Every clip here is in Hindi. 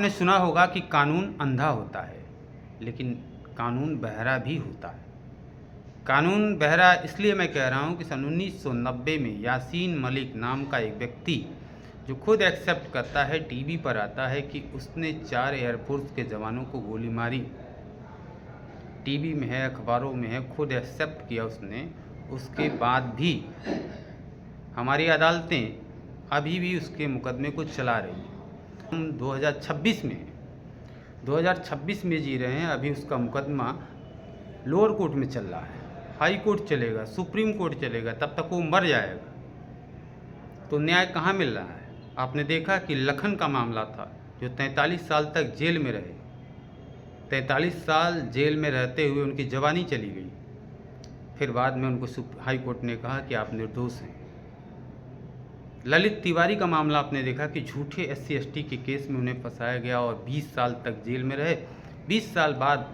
आपने सुना होगा कि कानून अंधा होता है, लेकिन कानून बहरा भी होता है। कानून बहरा इसलिए मैं कह रहा हूँ कि सन 1990 में यासीन मलिक नाम का एक व्यक्ति जो खुद एक्सेप्ट करता है, टीवी पर आता है कि उसने 4 एयरफोर्स के जवानों को गोली मारी। टीवी में है, अखबारों में है, खुद एक्सेप्ट किया उसने। उसके बाद भी हमारी अदालतें अभी भी उसके मुकदमे को चला रही हैं। हम 2026 में जी रहे हैं। अभी उसका मुकदमा लोअर कोर्ट में चल रहा है, हाई कोर्ट चलेगा, सुप्रीम कोर्ट चलेगा, तब तक वो मर जाएगा। तो न्याय कहाँ मिल रहा है? आपने देखा कि लखन का मामला था, जो 43 साल तक जेल में रहे। 43 साल जेल में रहते हुए उनकी जवानी चली गई। फिर बाद में उनको हाई कोर्ट ने कहा कि आप निर्दोष हैं। ललित तिवारी का मामला आपने देखा कि झूठे SC/ST के केस में उन्हें फंसाया गया और 20 साल तक जेल में रहे। 20 साल बाद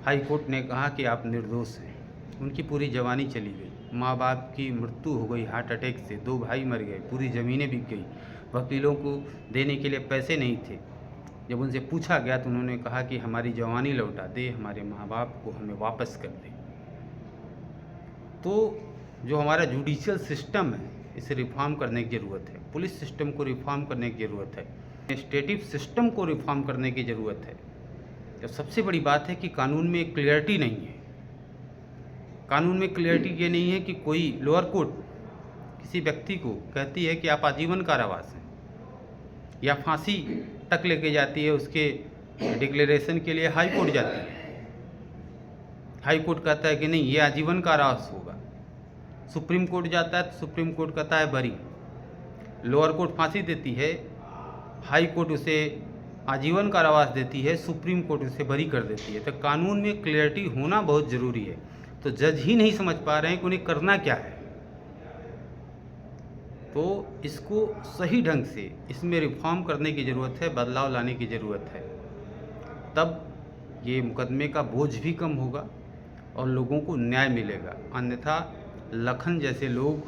हाई कोर्ट ने कहा कि आप निर्दोष हैं। उनकी पूरी जवानी चली गई, माँ बाप की मृत्यु हो गई हार्ट अटैक से, 2 भाई मर गए, पूरी ज़मीनें बिक गई, वकीलों को देने के लिए पैसे नहीं थे। जब उनसे पूछा गया तो उन्होंने कहा कि हमारी जवानी लौटा दे, हमारे माँ बाप को हमें वापस कर दे। तो जो हमारा जुडिशियल सिस्टम है, इसे रिफॉर्म करने की ज़रूरत है। पुलिस सिस्टम को रिफॉर्म करने की ज़रूरत है, एडमिनिस्ट्रेटिव सिस्टम को रिफॉर्म करने की ज़रूरत है। तो सबसे बड़ी बात है कि कानून में क्लियरिटी नहीं है। कानून में क्लियरिटी ये नहीं है कि कोई लोअर कोर्ट किसी व्यक्ति को कहती है कि आप आजीवन कारावास हैं, या फांसी तक लेके जाती है, उसके डिक्लेरेशन के लिए हाई कोर्ट जाती है। हाई कोर्ट कहता है कि नहीं, ये आजीवन कारावास होगा। सुप्रीम कोर्ट जाता है तो सुप्रीम कोर्ट कहता है बरी। लोअर कोर्ट फांसी देती है, हाई कोर्ट उसे आजीवन कारावास देती है, सुप्रीम कोर्ट उसे बरी कर देती है। तो कानून में क्लियरिटी होना बहुत ज़रूरी है। तो जज ही नहीं समझ पा रहे हैं कि उन्हें करना क्या है। तो इसको सही ढंग से इसमें रिफॉर्म करने की ज़रूरत है, बदलाव लाने की ज़रूरत है। तब ये मुकदमे का बोझ भी कम होगा और लोगों को न्याय मिलेगा। अन्यथा लखन जैसे लोग,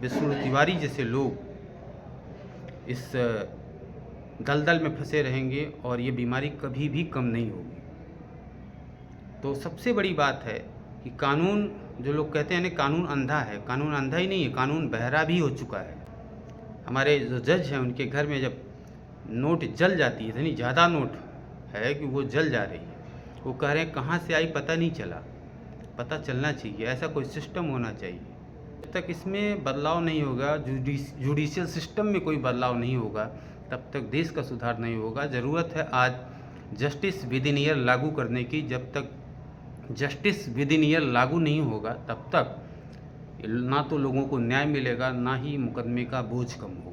विष्णु तिवारी जैसे लोग इस दलदल में फंसे रहेंगे और ये बीमारी कभी भी कम नहीं होगी। तो सबसे बड़ी बात है कि कानून, जो लोग कहते हैं ना कानून अंधा है, कानून अंधा ही नहीं है, कानून बहरा भी हो चुका है। हमारे जो जज हैं, उनके घर में जब नोट जल जाती है, इतनी ज़्यादा नोट है कि वो जल जा रही है, वो कह रहे हैं कहाँ से आई पता नहीं चला। पता चलना चाहिए, ऐसा कोई सिस्टम होना चाहिए। जब तक इसमें बदलाव नहीं होगा, जुडिशियल सिस्टम में कोई बदलाव नहीं होगा, तब तक देश का सुधार नहीं होगा। ज़रूरत है आज जस्टिस विद इन ईयर लागू करने की। जब तक जस्टिस विद इन ईयर लागू नहीं होगा, तब तक ना तो लोगों को न्याय मिलेगा, ना ही मुकदमे का बोझ कम होगा।